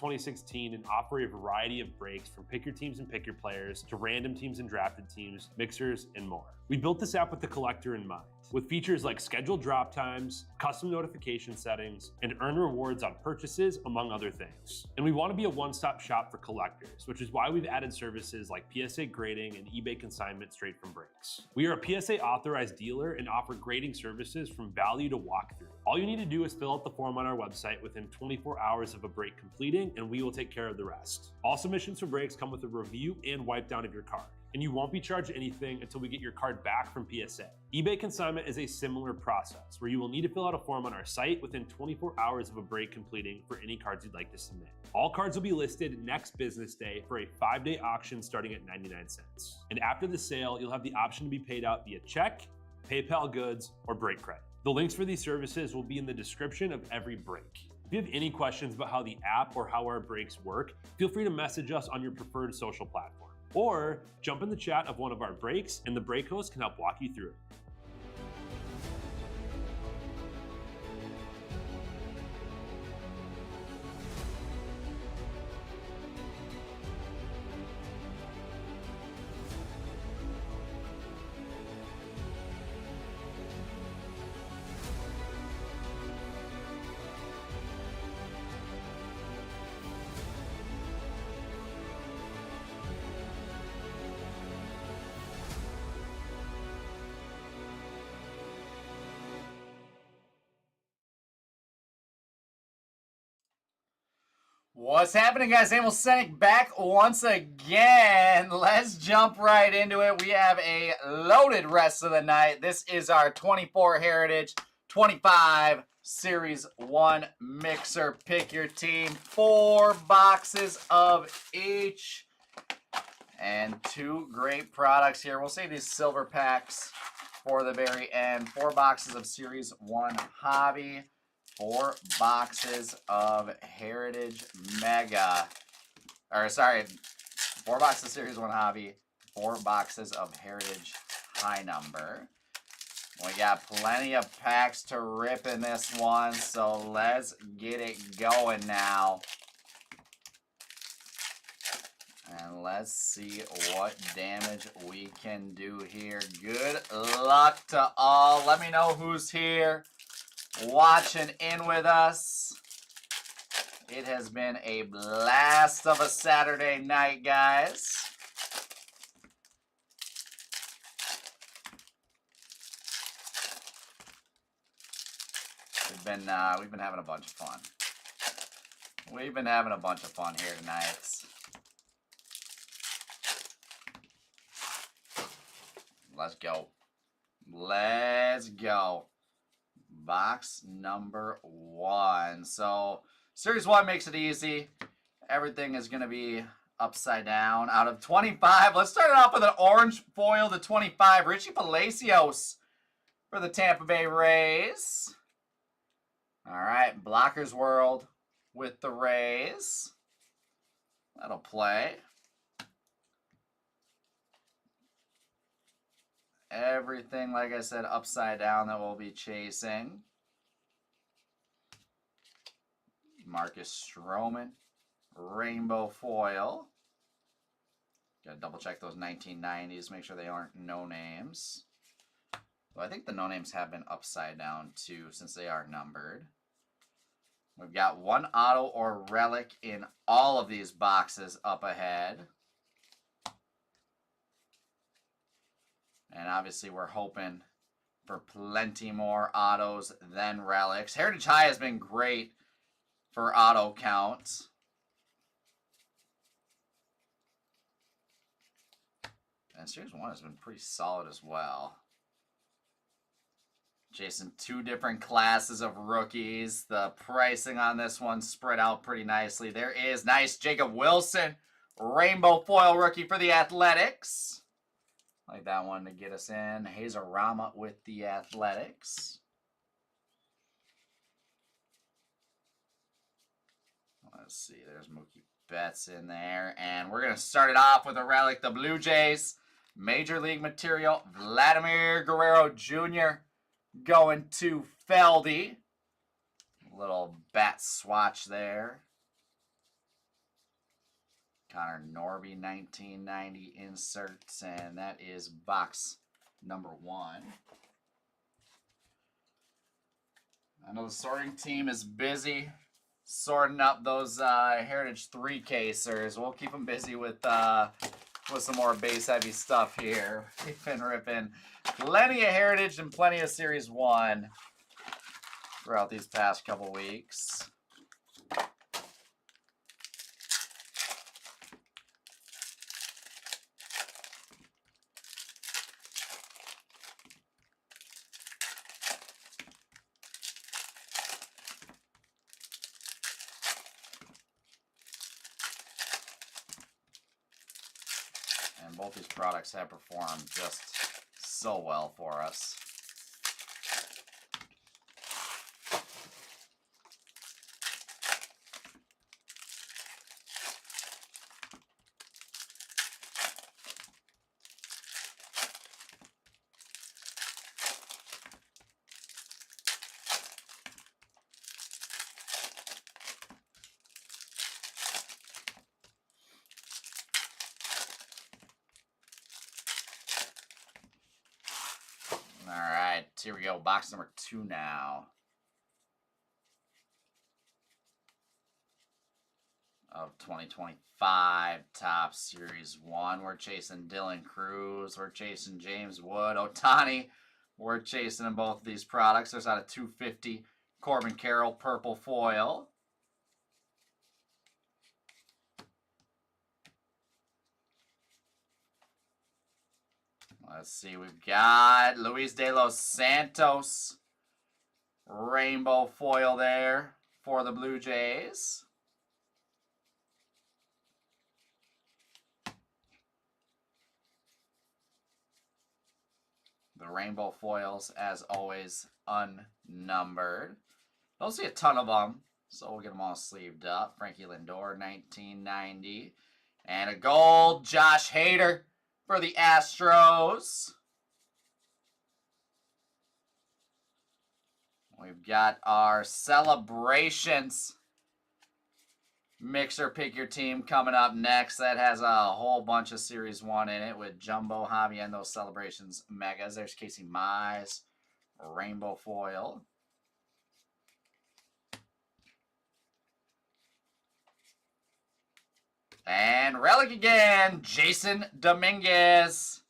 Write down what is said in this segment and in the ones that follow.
2016 and offer a variety of breaks from pick your teams and pick your players to random teams and drafted teams, mixers, and more. We built this app with the collector in mind, with features like scheduled drop times, custom notification settings, and earn rewards on purchases, among other things. And we want to be a one-stop shop for collectors, which is why we've added services like PSA grading and eBay consignment straight from breaks. We are a PSA authorized dealer and offer grading services from value to walkthrough. All you need to do is fill out the form on our website within 24 hours of a break completing, and we will take care of the rest. All submissions for breaks come with a review and wipe down of your card, and you won't be charged anything until we get your card back from PSA. eBay consignment is a similar process where you will need to fill out a form on our site within 24 hours of a break completing for any cards you'd like to submit. All cards will be listed next business day for a 5-day auction starting at 99 cents. And after the sale, you'll have the option to be paid out via check, PayPal goods, or break credit. The links for these services will be in the description of every break. If you have any questions about how the app or how our breaks work, feel free to message us on your preferred social platform. Or jump in the chat of one of our breaks and the break host can help walk you through it. What's happening, guys? Emil Senek back once again. Let's jump right into it. We have a loaded rest of the night. This is our 24 Heritage, 25 Series 1 Mixer. Pick your team. 4 boxes of each. And 2 great products here. We'll save these silver packs for the very end. 4 boxes of Series 1 Hobby. 4 boxes of Heritage Mega. 4 boxes of Series 1 Hobby. 4 boxes of Heritage High Number. We got plenty of packs to rip in this one, so let's get it going now. And let's see what damage we can do here. Good luck to all. Let me know who's here watching in with us. It has been a blast of a Saturday night, guys. We've been having a bunch of fun. We've been having a bunch of fun here tonight. Let's go. Let's go. Box number 1. So, Series 1 makes it easy. Everything is going to be upside down. Out of 25, let's start it off with an orange foil to 25. Richie Palacios for the Tampa Bay Rays. All right, Blockers World with the Rays. That'll play. Everything, like I said, upside down that we'll be chasing. Marcus Stroman, rainbow foil. Gotta double check those 1990s, make sure they aren't no names. Well, I think the no names have been upside down too, since they are numbered. We've got 1 auto or relic in all of these boxes up ahead. And obviously we're hoping for plenty more autos than relics. Heritage High has been great for auto counts. And Series 1 has been pretty solid as well. Chasing 2 different classes of rookies. The pricing on this one spread out pretty nicely. There is nice Jacob Wilson, rainbow foil rookie for the Athletics. Like that one to get us in. Hazarama with the Athletics. Let's see. There's Mookie Betts in there. And we're going to start it off with a relic. The Blue Jays. Major League Material. Vladimir Guerrero Jr. going to Feldy. Little bat swatch there. Connor Norby 1990 inserts, and that is box number 1. I know the sorting team is busy sorting up those Heritage 3-casers. We'll keep them busy with some more base-heavy stuff here. We've been ripping plenty of Heritage and plenty of Series 1 throughout these past couple weeks. And both these products have performed just so well for us. All right, here we go. Box number 2 now. Of 2025 Top Series 1. We're chasing Dylan Cruz. We're chasing James Wood. Ohtani. We're chasing in both of these products. There's out of 250. Corbin Carroll, purple foil. Let's see, we've got Luis De Los Santos, rainbow foil there for the Blue Jays. The rainbow foils, as always, unnumbered. Don't see a ton of them, so we'll get them all sleeved up. Frankie Lindor, 1990. And a gold, Josh Hader for the Astros. We've got our celebrations mixer pick your team coming up next. That has a whole bunch of Series 1 in it with Jumbo, Javi, and those celebrations megas. There's Casey Mize, rainbow foil. And relic again, Jason Dominguez.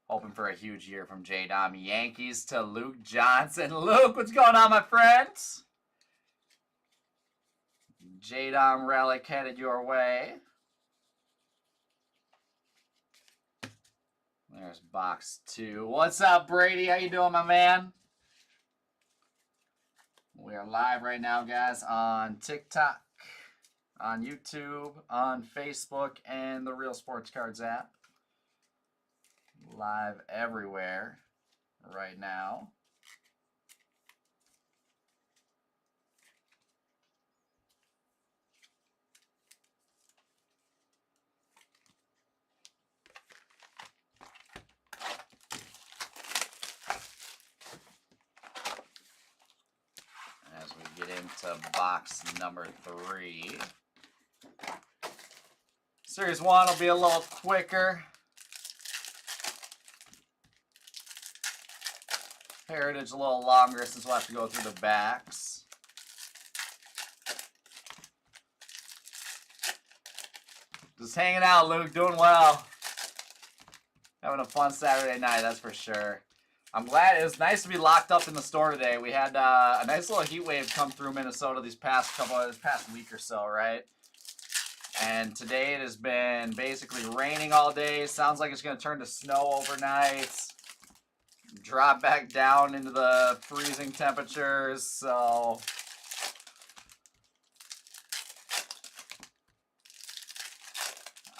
Hoping for a huge year from J-Dom. Yankees to Luke Johnson. Luke, what's going on, my friends? J-Dom relic headed your way. There's box 2. What's up, Brady? How you doing, my man? We are live right now, guys, on TikTok, on YouTube, on Facebook, and the Real Sports Cards app. Live everywhere right now. As we get into box number 3. Series 1 will be a little quicker. Heritage a little longer since we'll have to go through the backs. Just hanging out, Luke. Doing well. Having a fun Saturday night, that's for sure. I'm glad. It was nice to be locked up in the store today. We had a nice little heat wave come through Minnesota this past week or so, right? And today it has been basically raining all day. Sounds like it's going to turn to snow overnight. Drop back down into the freezing temperatures. So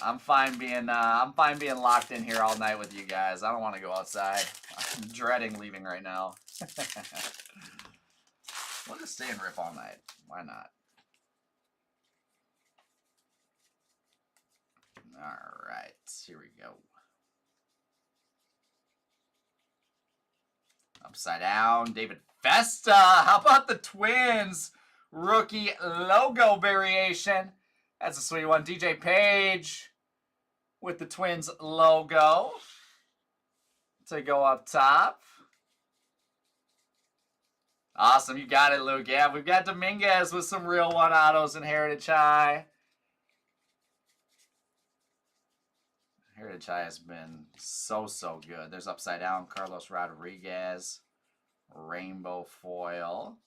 I'm fine being locked in here all night with you guys. I don't want to go outside. I'm dreading leaving right now. We'll just stay and rip all night. Why not? All right, here we go. Upside down, David Festa. How about the Twins? Rookie logo variation. That's a sweet one. DJ Page with the Twins logo to go up top. Awesome. You got it, Luke. Yeah, we've got Dominguez with some real one autos in Heritage High. Heritage High has been so good. There's upside down Carlos Rodriguez. Rainbow foil.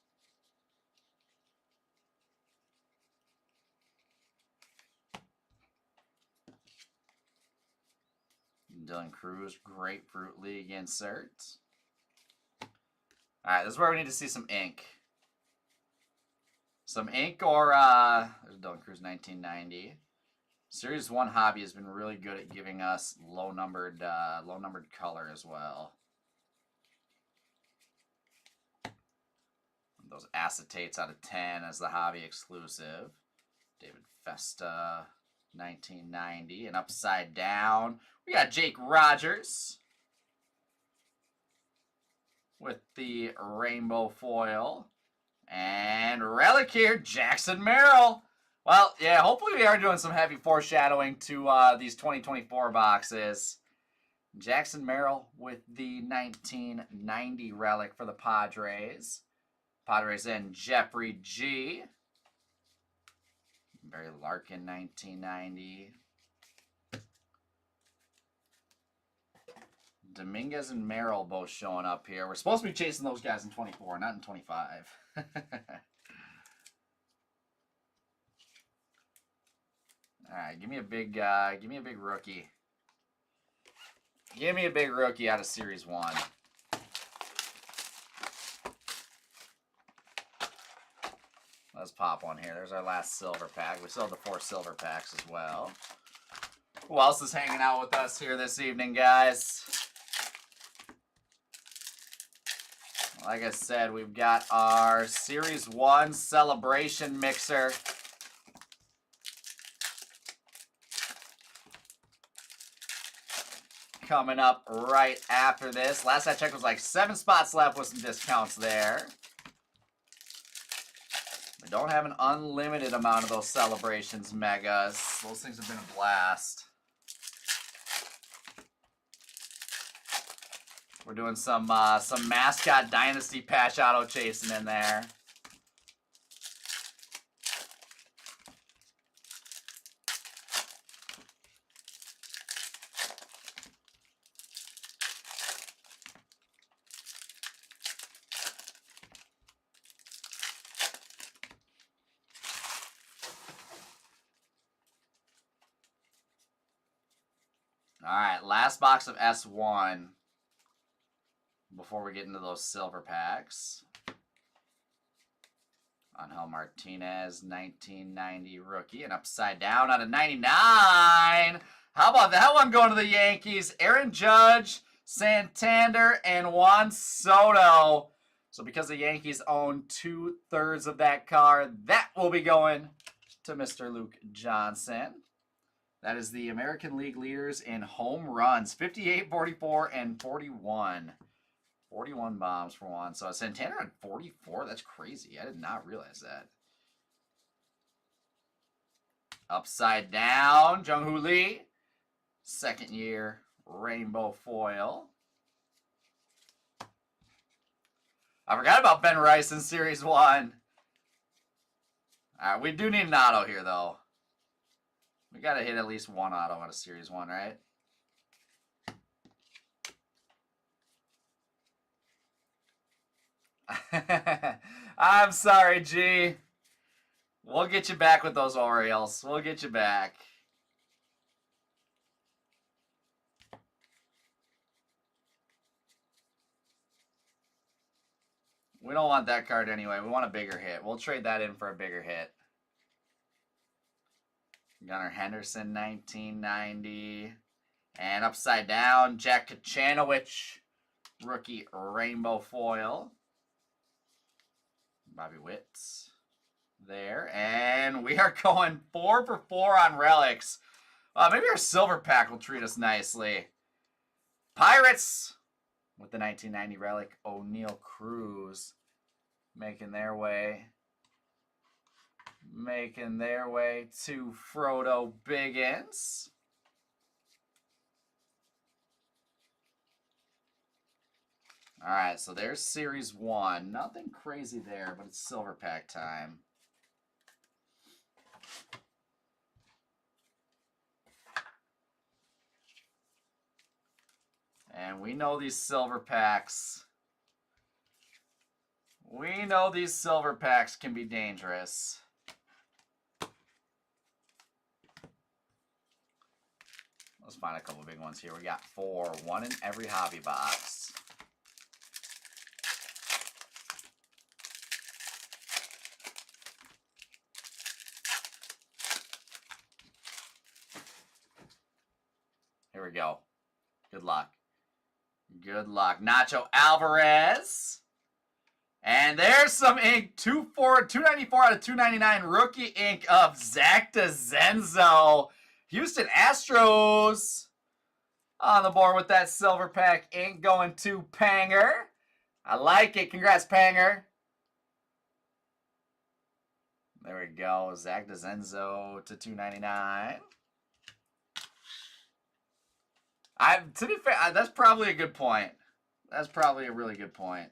Dylan Cruz, Grapefruit League insert. All right, this is where we need to see some ink. Some ink or, there's Dylan Cruz 1990. Series 1 Hobby has been really good at giving us low-numbered color as well. Those acetates out of 10 as the hobby exclusive. David Festa, 1990. And upside down, we got Jake Rogers with the rainbow foil. And relic here, Jackson Merrill. Well, yeah, hopefully we are doing some heavy foreshadowing to these 2024 boxes. Jackson Merrill with the 1990 relic for the Padres. Padres in Jeffrey G. Barry Larkin, 1990. Dominguez and Merrill both showing up here. We're supposed to be chasing those guys in 24, not in 25. All right, give me a big rookie. Give me a big rookie out of Series 1. Let's pop one here. There's our last silver pack. We still have the 4 silver packs as well. Who else is hanging out with us here this evening, guys? Like I said, we've got our Series 1 Celebration Mixer. Coming up right after this. Last I checked was like 7 spots left with some discounts there. We don't have an unlimited amount of those Celebrations Megas. Those things have been a blast. We're doing some Mascot Dynasty patch auto chasing in there. All right, last box of S1 before we get into those silver packs. Angel Martinez, 1990 rookie, and upside down out of 99. How about that one going to the Yankees? Aaron Judge, Santander, and Juan Soto. So because the Yankees own 2/3 of that card, that will be going to Mr. Luke Johnson. That is the American League leaders in home runs. 58, 44, and 41. 41 bombs for Juan. So Santana had 44. That's crazy. I did not realize that. Upside down, Jung-Hoo Lee. Second year rainbow foil. I forgot about Ben Rice in Series 1. All right, we do need an auto here, though. We got to hit at least one auto out of Series 1, right? I'm sorry, G. We'll get you back with those Orioles. We'll get you back. We don't want that card anyway. We want a bigger hit. We'll trade that in for a bigger hit. Gunnar Henderson, 1990. And upside down, Jack Kachanowicz, rookie rainbow foil. Bobby Witts there. And we are going 4 for 4 on relics. Maybe our silver pack will treat us nicely. Pirates with the 1990 relic, O'Neal Cruz, making their way making their way to Frodo Biggins. All right, so there's Series 1. Nothing crazy there, but it's silver pack time. And we know these silver packs. We know these silver packs can be dangerous. Let's find a couple big ones here. We got 4, 1 in every hobby box. Here we go. Good luck. Good luck. Nacho Alvarez. And there's some ink. 294 out of 299 rookie ink of Zach DeZenzo. Houston Astros on the board with that silver pack ink going to Panger. I like it. Congrats, Panger. There we go. Zach DeZenzo to 299. To be fair, that's probably a good point. That's probably a really good point.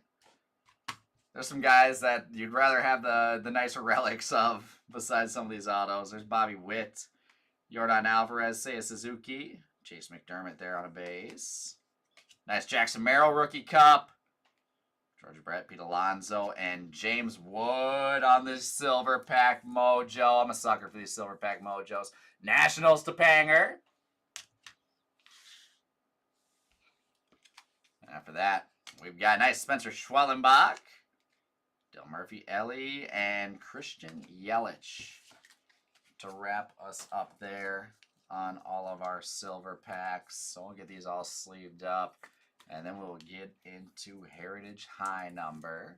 There's some guys that you'd rather have the nicer relics of besides some of these autos. There's Bobby Witt, Yordan Alvarez, Seiya Suzuki, Chase McDermott there on a base. Nice Jackson Merrill rookie cup. George Brett, Pete Alonso, and James Wood on this silver pack mojo. I'm a sucker for these silver pack mojos. Nationals to Panger. After that, we've got nice Spencer Schwellenbach, Del Murphy, Ellie, and Christian Yelich to wrap us up there on all of our silver packs. So we'll get these all sleeved up, and then we'll get into Heritage High number.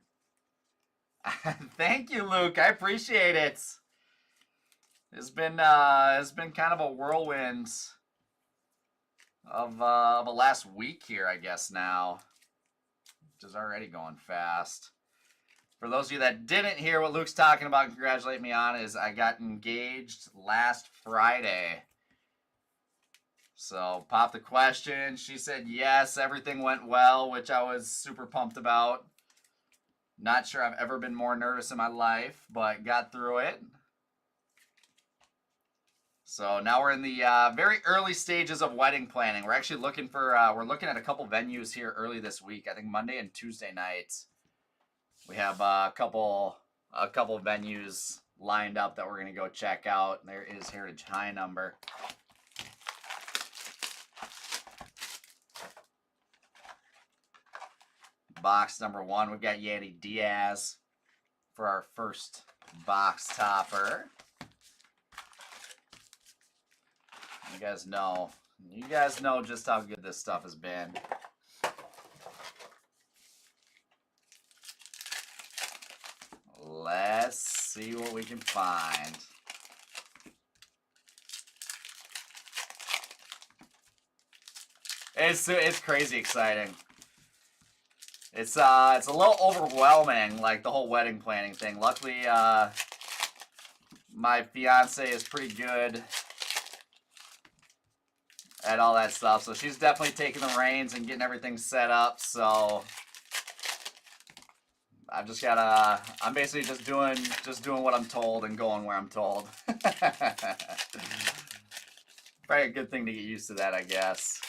Thank you, Luke. I appreciate it. It's been kind of a whirlwind of a last week here, I guess now, which is already going fast. For those of you that didn't hear what Luke's talking about, congratulate me on, is I got engaged last Friday. So pop the question. She said yes, everything went well, which I was super pumped about. Not sure I've ever been more nervous in my life, but got through it. So now we're in the very early stages of wedding planning. We're actually looking for we're looking at a couple venues here early this week. I think Monday and Tuesday nights. We have a couple venues lined up that we're gonna go check out. There is Heritage High number. Box number 1, we've got Yandy Diaz for our first box topper. You guys know just how good this stuff has been. Let's see what we can find. It's crazy exciting. It's a little overwhelming, like the whole wedding planning thing. Luckily, my fiance is pretty good at all that stuff, so she's definitely taking the reins and getting everything set up. So I've just gotta, I'm basically just doing what I'm told and going where I'm told. Probably a good thing to get used to that, I guess.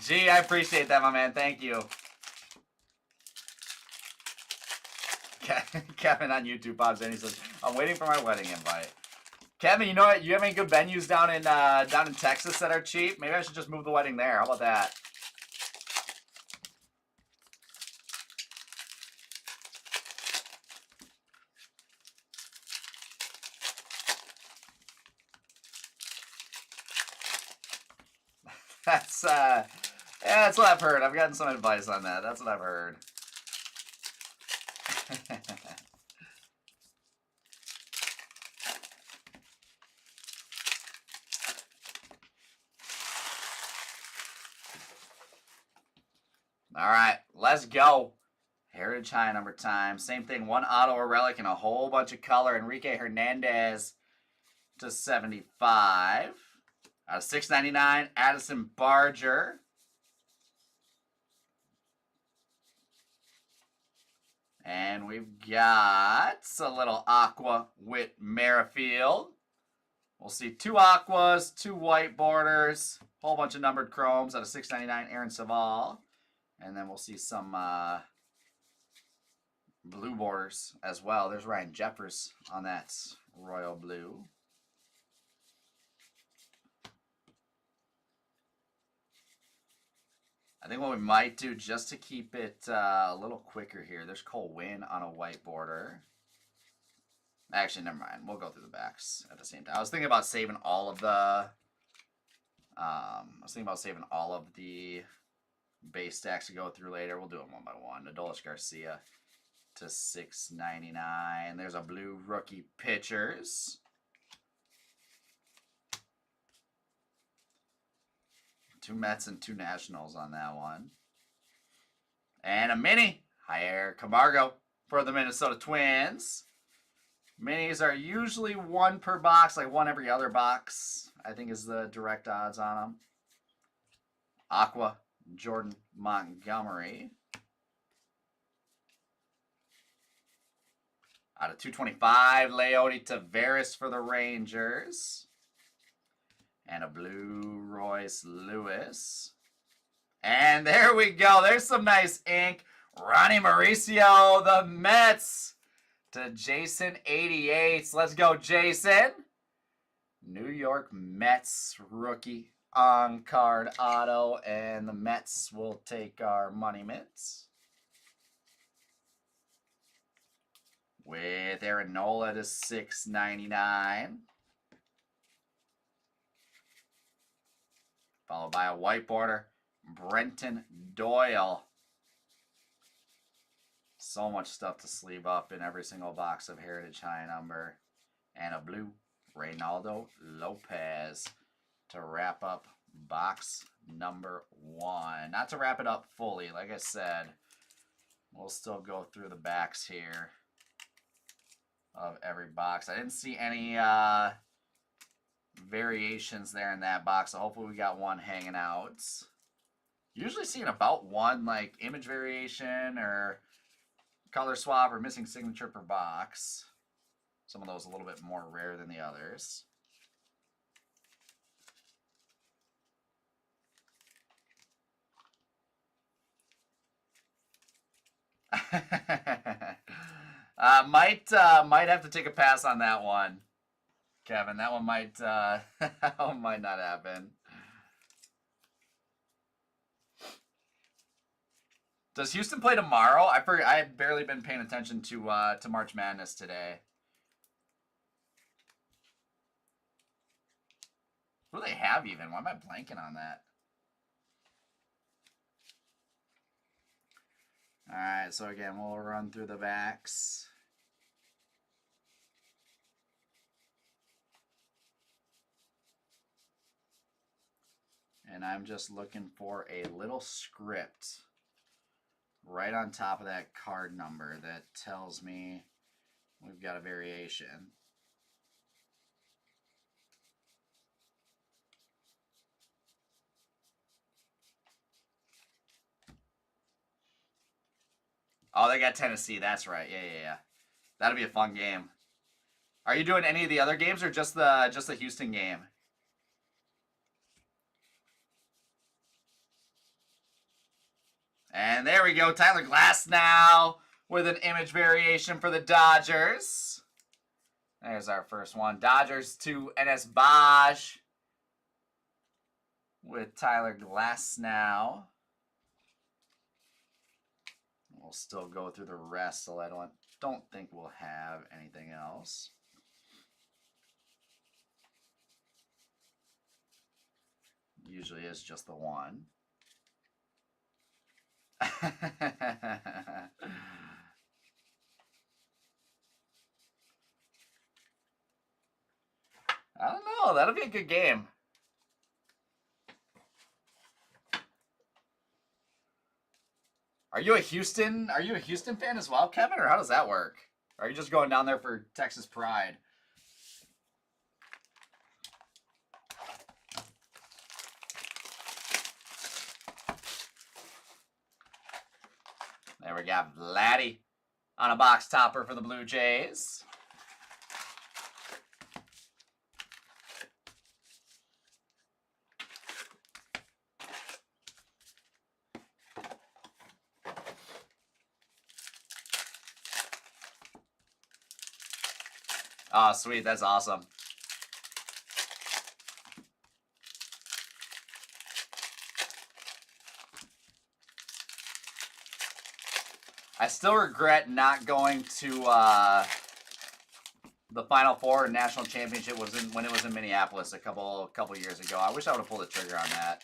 Gee, I appreciate that, my man. Thank you. Kevin on YouTube pops in. He says, "I'm waiting for my wedding invite." Kevin, you know what? You have any good venues down in Texas that are cheap? Maybe I should just move the wedding there. How about that? Yeah, that's what I've heard. I've gotten some advice on that. That's what I've heard. All right, Let's go. Heritage high number time. Same thing. One auto, a relic, and a whole bunch of color. Enrique Hernandez to 75. Out of 699, Addison Barger. And we've got a little aqua with Merrifield. We'll see 2 aquas, 2 white borders, whole bunch of numbered chromes out of 699, Aaron Saval. And then we'll see some blue borders as well. There's Ryan Jeffers on that royal blue. I think what we might do, just to keep it a little quicker here, there's Cole Winn on a white border. Actually, never mind. We'll go through the backs at the same time. I was thinking about saving all of the base stacks to go through later. We'll do them one by one. Adolis Garcia to 699. There's a blue rookie pitchers. Two Mets and 2 Nationals on that one. And a mini, Jair Camargo for the Minnesota Twins. Minis are usually 1 per box, like 1 every other box, I think is the direct odds on them. Aqua, Jordan Montgomery. Out of 225, Leody Taveras for the Rangers. And a blue Royce Lewis. And there we go. There's some nice ink. Ronnie Mauricio, the Mets, to Jason 88. Let's go, Jason. New York Mets rookie on-card auto. And the Mets will take our money mitts. With Aaron Nola to $6.99. Followed by a white border, Brenton Doyle. So much stuff to sleeve up in every single box of Heritage High number. And a blue, Reynaldo Lopez to wrap up box number 1. Not to wrap it up fully, like I said, we'll still go through the backs here of every box. I didn't see any variations there in that box, so hopefully we got one hanging out. Usually seeing about 1 like image variation or color swap or missing signature per box. Some of those a little bit more rare than the others. Might have to take a pass on that one, Kevin. That one might that one might not happen. Does Houston play tomorrow? I forget. I had barely been paying attention to March Madness today. Who do they have even? Why am I blanking on that? All right, so again, we'll run through the backs. And I'm just looking for a little script right on top of that card number that tells me we've got a variation. Oh, they got Tennessee. That's right. Yeah. That'll be a fun game. Are you doing any of the other games or just the Houston game? And there we go. Tyler Glass now with an image variation for the Dodgers. There's our first one. Dodgers to NS Bosch with Tyler Glass now. We'll still go through the rest, so I don't think we'll have anything else. Usually is just the one. I don't know. That'll be a good game. you a Houston fan as well, Kevin, or how does that work? Or are you just going down there for Texas pride? There we got Vladdy on a box topper for the Blue Jays. Oh, sweet. That's awesome. I still regret not going to the Final Four National Championship when it was in Minneapolis a couple years ago. I wish I would have pulled the trigger on that.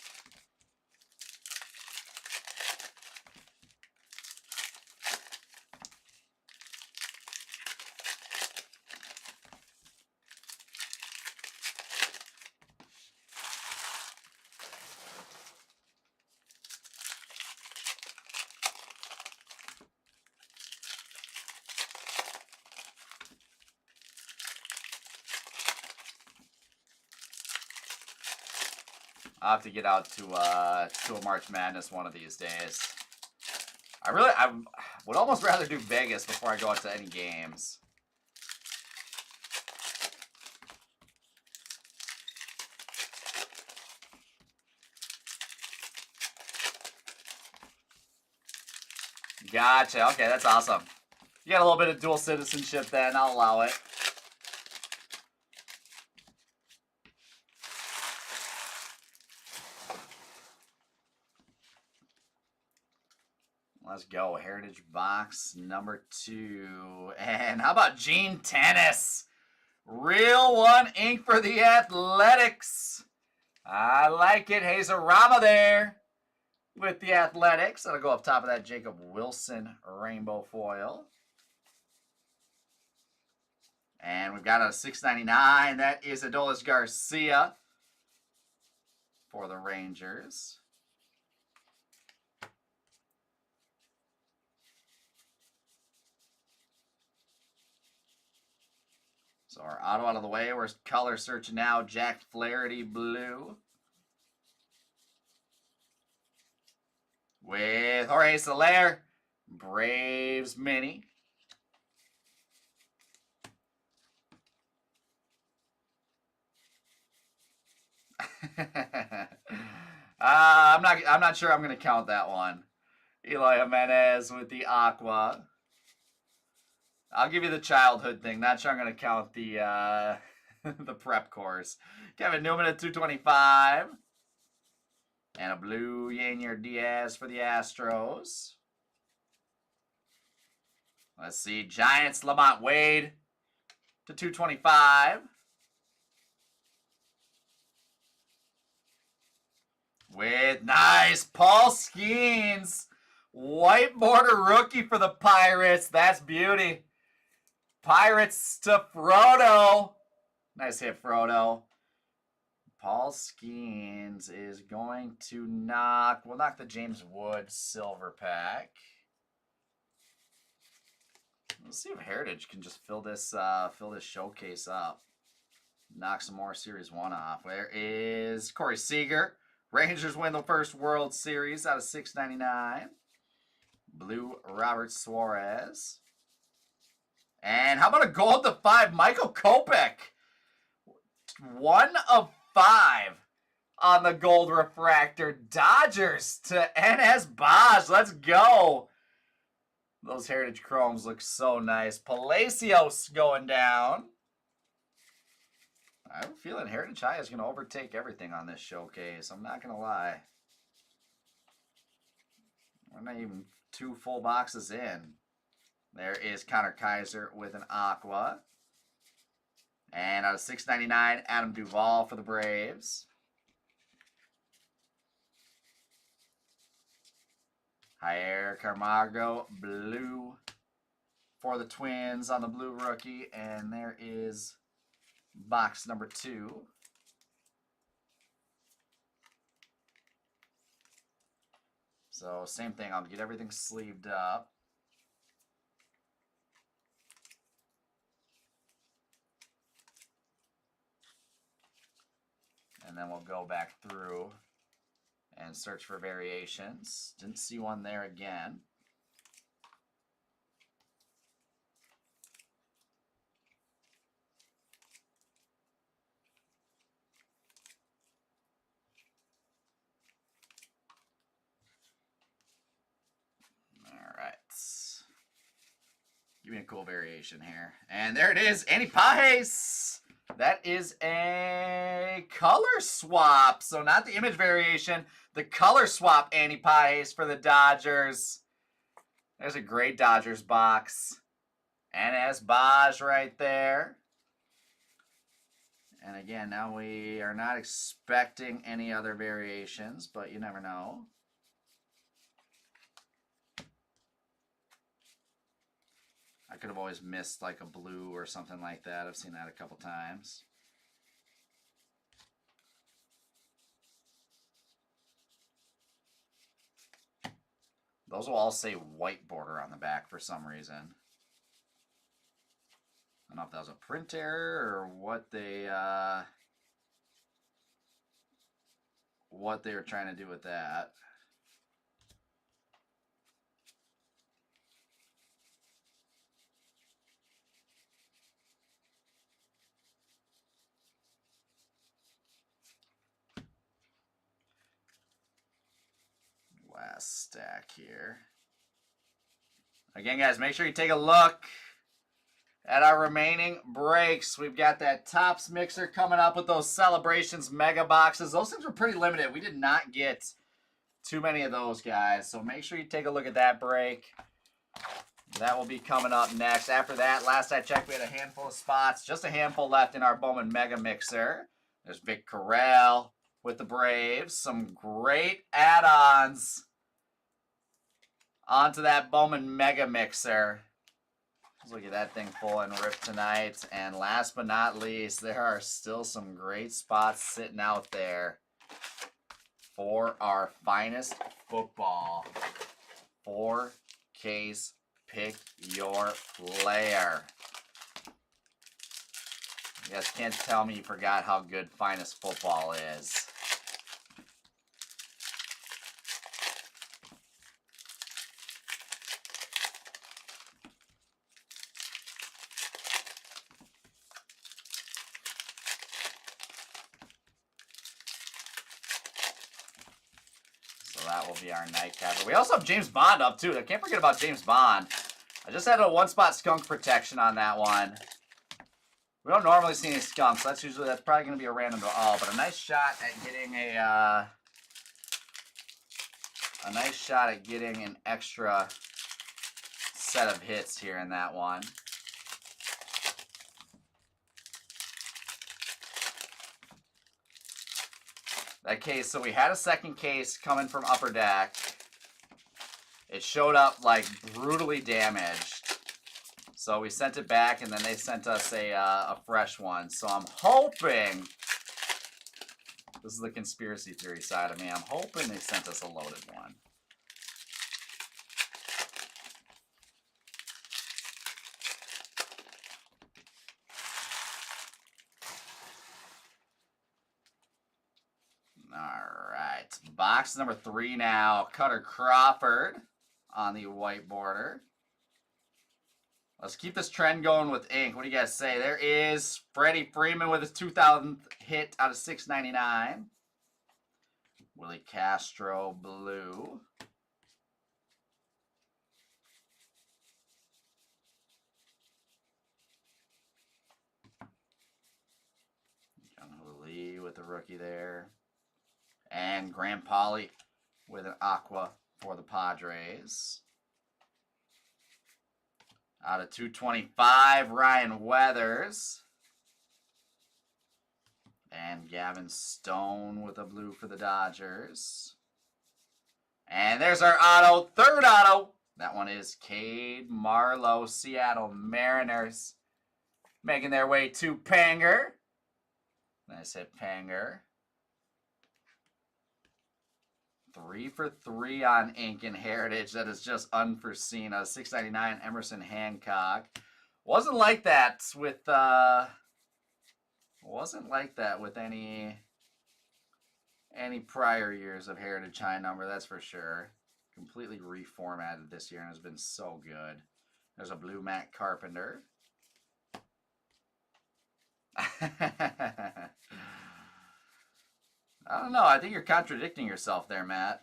I'll have to get out to a March Madness one of these days. I would almost rather do Vegas before I go out to any games. Gotcha. Okay, that's awesome. You got a little bit of dual citizenship then. I'll allow it. Let's go. Heritage box number 2. And how about Gene Tennis? Real one ink for the Athletics. I like it. Hazarama there with the Athletics. That'll go up top of that Jacob Wilson rainbow foil. And we've got a $6.99. That is Adolis Garcia for the Rangers. So our auto out of the way. We're color searching now. Jack Flaherty blue. With Jorge Soler. Braves mini. I'm not sure I'm going to count that one. Eloy Jimenez with the aqua. I'll give you the childhood thing. Not sure I'm going to count the the prep course. Kevin Newman at 225. And a blue Yanier Diaz for the Astros. Let's see. Giants, Lamont Wade to 225. With nice Paul Skeens. White border rookie for the Pirates. That's beauty. Pirates to Frodo. Nice hit, Frodo. Paul Skeens is going to knock... We'll knock the James Wood silver pack. Let's see if Heritage can just fill this showcase up. Knock some more Series 1 off. Where is Corey Seager? Rangers win the first World Series out of $6.99. Blue Robert Suarez. And how about a gold to 5, Michael Kopech? 1 of 5 on the gold refractor. Dodgers to NS Bosch. Let's go. Those Heritage Chromes look so nice. Palacios going down. I have a feeling Heritage High is going to overtake everything on this showcase. I'm not going to lie. We're not even 2 full boxes in. There is Connor Kaiser with an aqua. And out of $6.99, Adam Duvall for the Braves. Jair Camargo, blue for the Twins on the blue rookie. And there is box number 2. So same thing, I'll get everything sleeved up. And then we'll go back through and search for variations. Didn't see one there again. Give me a cool variation here. And there it is, Andy Pajes. That is a color swap. So not the image variation, the color swap Andy Pajes for the Dodgers. There's a great Dodgers box. NS Baj right there. And again, now we are not expecting any other variations, but you never know. I could have always missed like a blue or something like that. I've seen that a couple times. Those will all say white border on the back for some reason. I don't know if that was a print error or what they were trying to do with that. Last stack here. Again, guys, make sure you take a look at our remaining breaks. We've got that Topps mixer coming up with those Celebrations mega boxes. Those things were pretty limited. We did not get too many of those, guys. So make sure you take a look at that break. That will be coming up next. After that, last I checked, we had a handful of spots. Just a handful left in our Bowman mega mixer. There's Vic Corral with the Braves. Some great add-ons onto that Bowman mega mixer. Let's look at that thing full and ripped tonight. And last but not least, there are still some great spots sitting out there for our finest football. 4-case pick your player. You guys can't tell me you forgot how good finest football is. That will be our nightcap. We also have James Bond up, too. I can't forget about James Bond. I just had a one-spot skunk protection on that one. We don't normally see any skunks. That's probably going to be a random draw. But a nice shot at getting an extra set of hits here in that one. That case, so we had a second case coming from Upper Deck. It showed up like brutally damaged. So we sent it back and then they sent us a fresh one. So I'm hoping, this is the conspiracy theory side of me, I'm hoping they sent us a loaded one. Box number 3 now. Cutter Crawford on the white border. Let's keep this trend going with ink. What do you guys say? There is Freddie Freeman with his 2000th hit out of 699. Willie Castro blue. John Lee with the rookie there. And Graham Pauley with an aqua for the Padres. Out of 225, Ryan Weathers. And Gavin Stone with a blue for the Dodgers. And there's our auto, third auto. That one is Cade Marlowe, Seattle Mariners. Making their way to Panger. Nice hit, Panger. 3 for 3 on ink and heritage. That is just unforeseen. A $6.99 Emerson Hancock. Wasn't like that with any prior years of heritage high number, that's for sure. Completely reformatted this year and has been so good. There's a blue Matt Carpenter. I don't know. I think you're contradicting yourself there, Matt.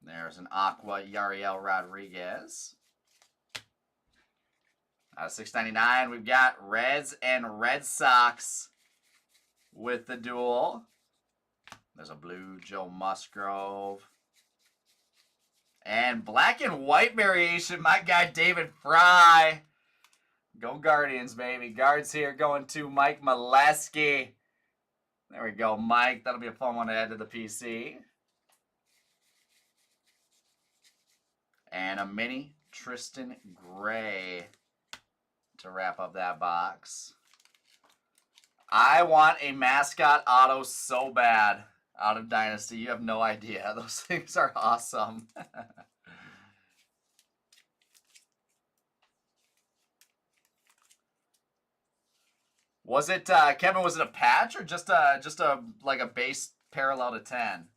There's an Aqua Yariel Rodriguez. Out of $6.99, we've got Reds and Red Sox with the duel. There's a blue Joe Musgrove. And black and white variation, my guy David Fry. Go Guardians, baby. Guards here going to Mike Molesky. There we go, Mike. That'll be a fun one to add to the PC. And a mini Tristan Gray to wrap up that box. I want a mascot auto so bad out of Dynasty. You have no idea. Those things are awesome. Was it Kevin? Was it a patch or just a like a base parallel to 10?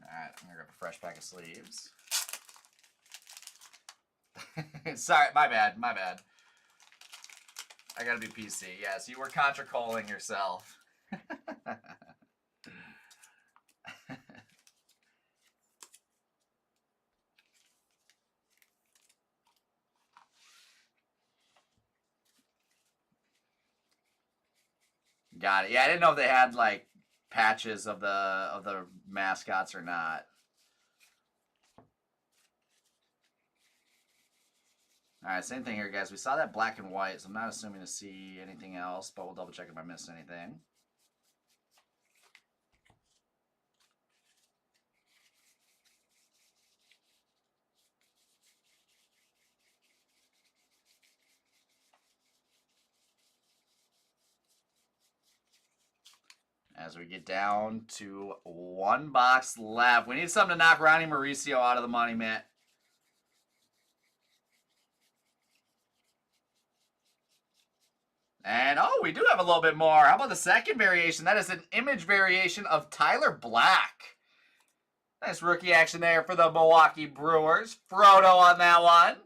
Alright, I'm gonna grab a fresh pack of sleeves. Sorry, my bad. I gotta be PC. Yes, you were contra-calling yourself. Got it. Yeah, I didn't know if they had like patches of the mascots or not. All right, same thing here, guys. We saw that black and white, so I'm not assuming to see anything else, but we'll double check if I missed anything. As we get down to one box left. We need something to knock Ronnie Mauricio out of the money, Matt. And, oh, we do have a little bit more. How about the second variation? That is an image variation of Tyler Black. Nice rookie action there for the Milwaukee Brewers. Frodo on that one.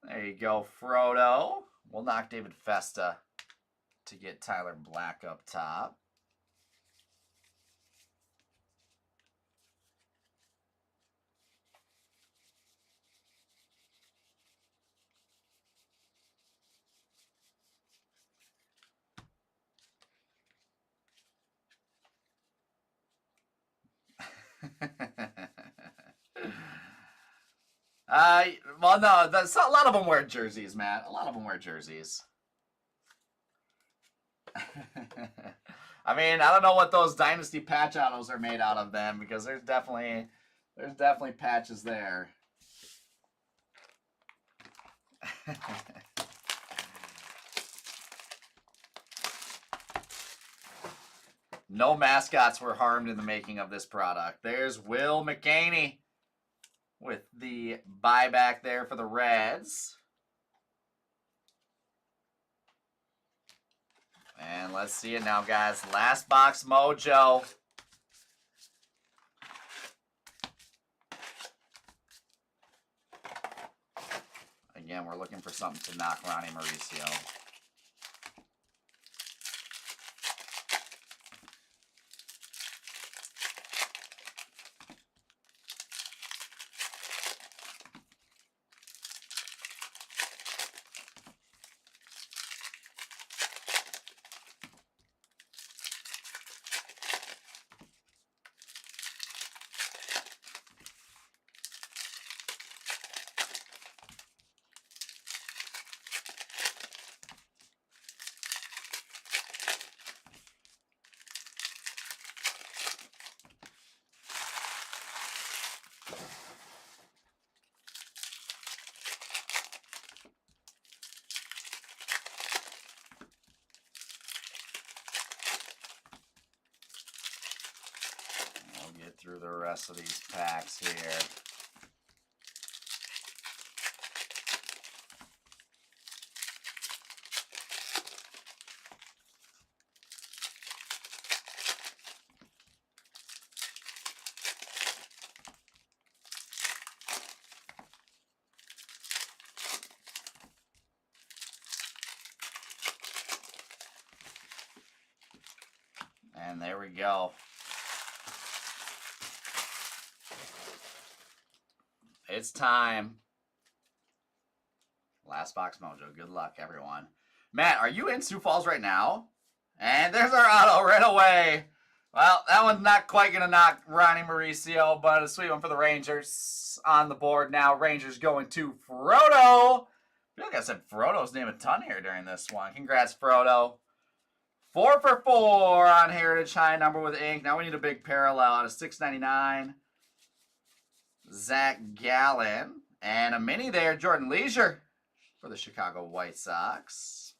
There you go, Frodo. We'll knock David Festa to get Tyler Black up top. Well, no, that's a lot of them wear jerseys, Matt. A lot of them wear jerseys. I mean, I don't know what those Dynasty patch autos are made out of then, because there's definitely patches there. No mascots were harmed in the making of this product. There's Will McCaney with the buyback there for the Reds. And let's see it now, guys. Last box mojo. Again, we're looking for something to knock Ronnie Mauricio. through the rest of these packs here. And there we go. It's time. Last box mojo. Good luck, everyone. Matt, are you in Sioux Falls right now? And there's our auto right away. Well, that one's not quite going to knock Ronnie Mauricio, but a sweet one for the Rangers on the board now. Rangers going to Frodo. I feel like I said Frodo's name a ton here during this one. Congrats, Frodo. 4 for 4 on Heritage High number with ink. Now we need a big parallel out of $6.99. Zach Gallen. And a mini there, Jordan Leisure for the Chicago White Sox.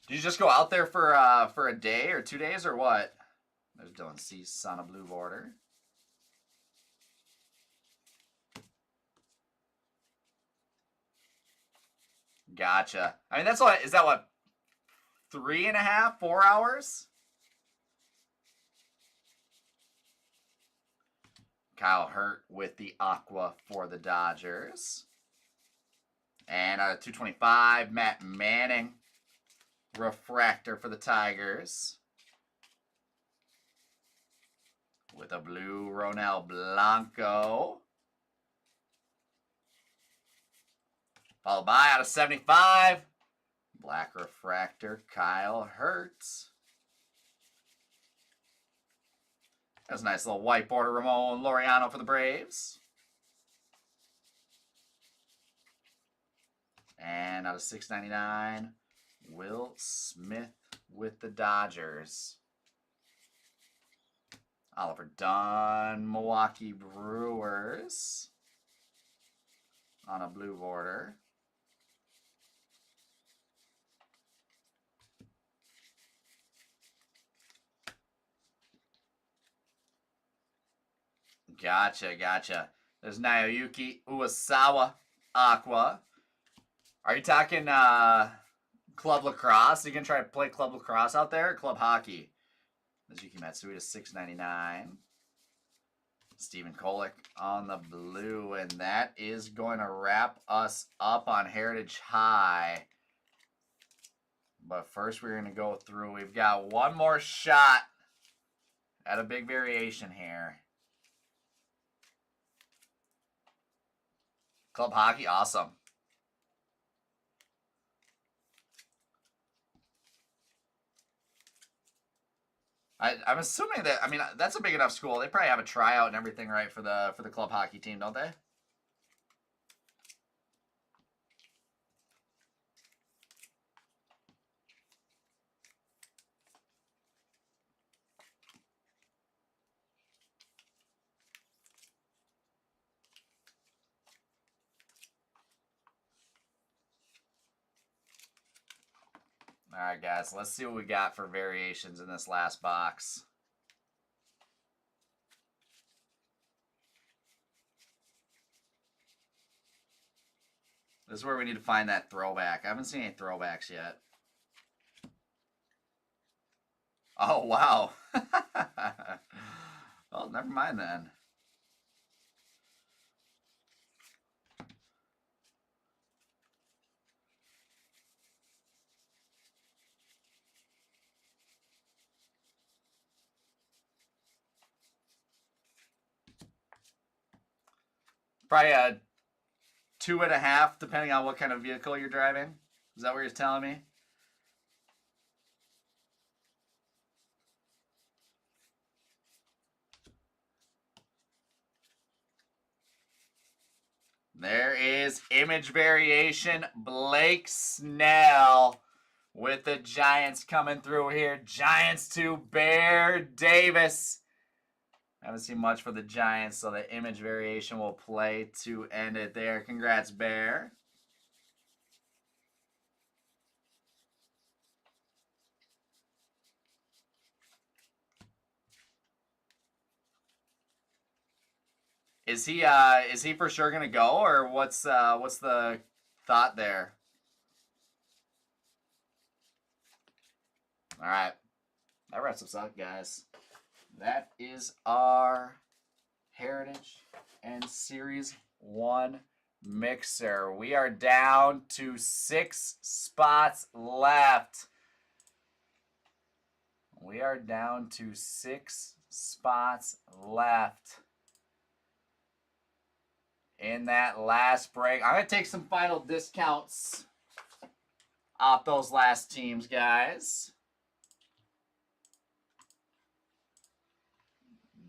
Did you just go out there for a day or 2 days or what? There's Dylan Cease on a blue border. Gotcha. I mean, that's what, is that what, 3.5, 4 hours? Kyle Hurt with the Aqua for the Dodgers. And out of 225, Matt Manning. Refractor for the Tigers. With a blue Ronel Blanco. Followed by out of 75, black refractor, Kyle Hurts. That's a nice little white border, Ramon Laureano for the Braves. And out of 6.99, Will Smith with the Dodgers. Oliver Dunn, Milwaukee Brewers on a blue border. Gotcha, gotcha. There's Naoyuki Uwasawa Aqua. Are you talking club lacrosse? Are you going to try to play club lacrosse out there or club hockey? Yuki Matsui to $6.99. Stephen Kolek on the blue. And that is going to wrap us up on Heritage High. But first we're going to go through. We've got one more shot at a big variation here. Club hockey, awesome. I'm assuming that, I mean, that's a big enough school. They probably have a tryout and everything, right, for the club hockey team, don't they? All right, guys, let's see what we got for variations in this last box. This is where we need to find that throwback. I haven't seen any throwbacks yet. Oh, wow. Well, never mind then. Probably a 2.5, depending on what kind of vehicle you're driving. Is that what you're telling me? There is image variation. Blake Snell with the Giants coming through here. Giants to Bear Davis. Haven't seen much for the Giants, so the image variation will play to end it there. Congrats, Bear. Is he for sure gonna go, or what's the thought there? All right, that wraps us up, guys. That is our Heritage and Series 1 mixer. We are down to 6 spots left. We are down to 6 spots left in that last break. I'm going to take some final discounts off those last teams, guys.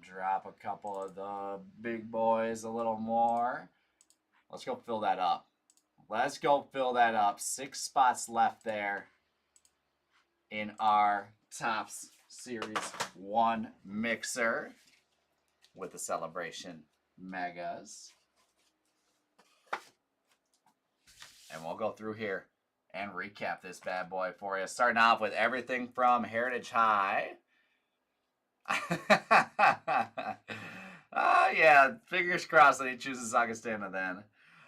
Drop a couple of the big boys a little more. Let's go fill that up. Let's go fill that up. 6 spots left there in our Topps Series 1 mixer with the Celebration Megas. And we'll go through here and recap this bad boy for you. Starting off with everything from Heritage High. Yeah, fingers crossed that he chooses Augustana then.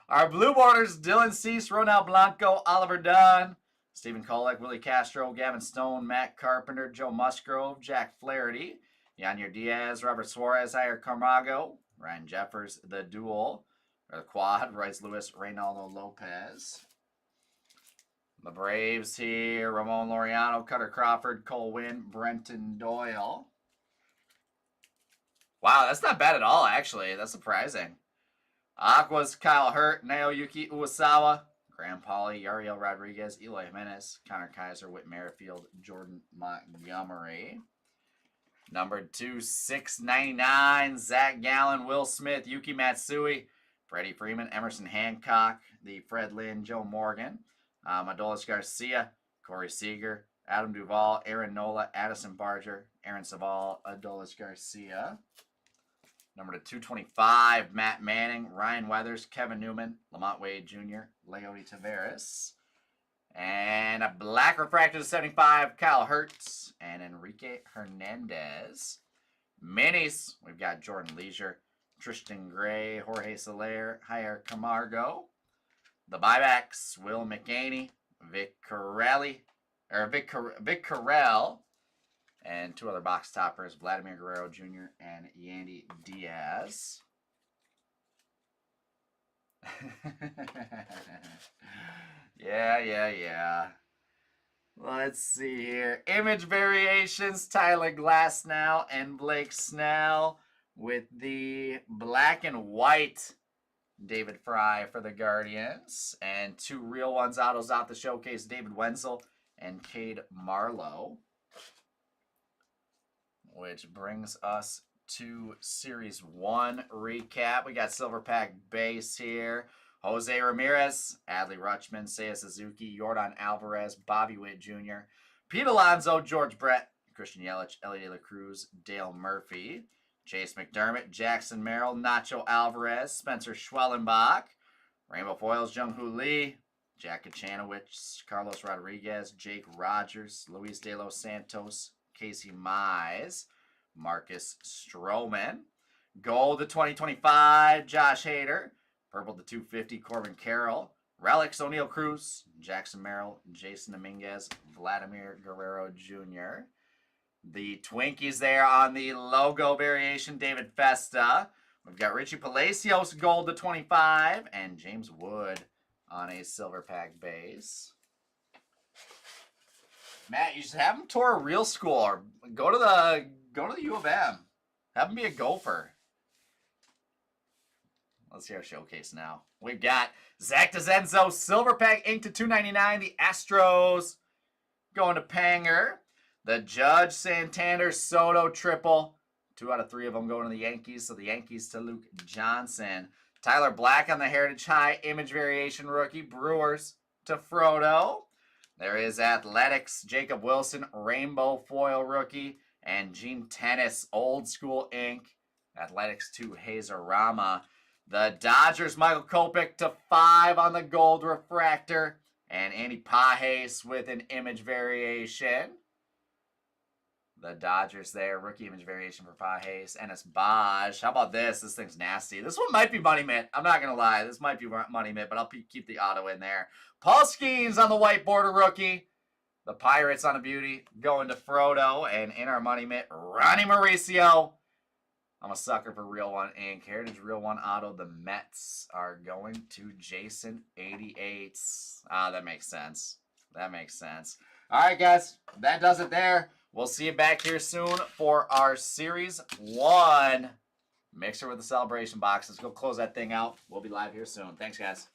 Our blue borders, Dylan Cease, Ronald Blanco, Oliver Dunn, Stephen Kolek, Willie Castro, Gavin Stone, Matt Carpenter, Joe Musgrove, Jack Flaherty, Yanier Diaz, Robert Suarez, Jair Camargo, Ryan Jeffers, the duel, or the quad, Rice Lewis, Reynaldo Lopez. The Braves here, Ramon Laureano, Cutter Crawford, Cole Winn, Brenton Doyle. Wow, that's not bad at all, actually. That's surprising. Aquas, Kyle Hurt, Naoyuki Uwasawa, Graham Pauly, Yariel Rodriguez, Eloy Jimenez, Connor Kaiser, Whit Merrifield, Jordan Montgomery. Number 2, 699, Zach Gallen, Will Smith, Yuki Matsui, Freddie Freeman, Emerson Hancock, the Fred Lynn, Joe Morgan, Adolis Garcia, Corey Seager, Adam Duvall, Aaron Nola, Addison Barger, Aaron Saval, Adolis Garcia. Number 225, Matt Manning, Ryan Weathers, Kevin Newman, Lamont Wade Jr., Leody Taveras. And a black refractor to 75, Kyle Hertz and Enrique Hernandez. Minis, we've got Jordan Leisure, Tristan Gray, Jorge Soler, Jair Camargo. The buybacks, Will McGaney, Vic Carrell, and 2 other box toppers, Vladimir Guerrero Jr. and Yandy Diaz. Yeah. Let's see here. Image variations, Tyler Glasnow and Blake Snell with the black and white David Fry for the Guardians. And 2 real ones, autos out the showcase, David Wenzel and Cade Marlowe. Which brings us to Series 1 recap. We got Silver Pack base here. Jose Ramirez, Adley Rutschman, Seiya Suzuki, Jordan Alvarez, Bobby Witt Jr., Pete Alonso, George Brett, Christian Yelich, Ellie De La Cruz, Dale Murphy, Chase McDermott, Jackson Merrill, Nacho Alvarez, Spencer Schwellenbach, Rainbow Foils, Jung-Hoo Lee, Jack Kachanowicz, Carlos Rodriguez, Jake Rogers, Luis De Los Santos, Casey Mize, Marcus Stroman. Gold to 2025, Josh Hader. Purple to 250, Corbin Carroll. Relics, O'Neal Cruz, Jackson Merrill, Jason Dominguez, Vladimir Guerrero Jr. The Twinkies there on the logo variation, David Festa. We've got Richie Palacios, gold to 25, and James Wood on a Silver Pack base. Matt, you should have him tour a real school or go to the U of M. Have him be a Gopher. Let's see our showcase now. We've got Zach DeZenzo, Silver Pack ink to 299. The Astros going to Panger. The Judge Santander Soto triple. 2 out of 3 of them going to the Yankees. So the Yankees to Luke Johnson. Tyler Black on the Heritage High image variation rookie. Brewers to Frodo. There is Athletics, Jacob Wilson, Rainbow Foil rookie, and Gene Tennis, Old School ink. Athletics to Hazarama. The Dodgers, Michael Kopech to 5 on the gold refractor, and Andy Pajes with an image variation. The Dodgers there. Rookie image variation for Pajes. Ennis Baj. How about this? This thing's nasty. This one might be Money Mint. I'm not going to lie. This might be Money Mint, but I'll keep the auto in there. Paul Skeens on the white border rookie. The Pirates on a beauty. Going to Frodo. And in our Money Mint, Ronnie Mauricio. I'm a sucker for Real One Ink. Heritage Real One Auto. The Mets are going to Jason 88. Ah, that makes sense. That makes sense. All right, guys. That does it there. We'll see you back here soon for our Series 1 mixer with the celebration box. Let's go close that thing out. We'll be live here soon. Thanks, guys.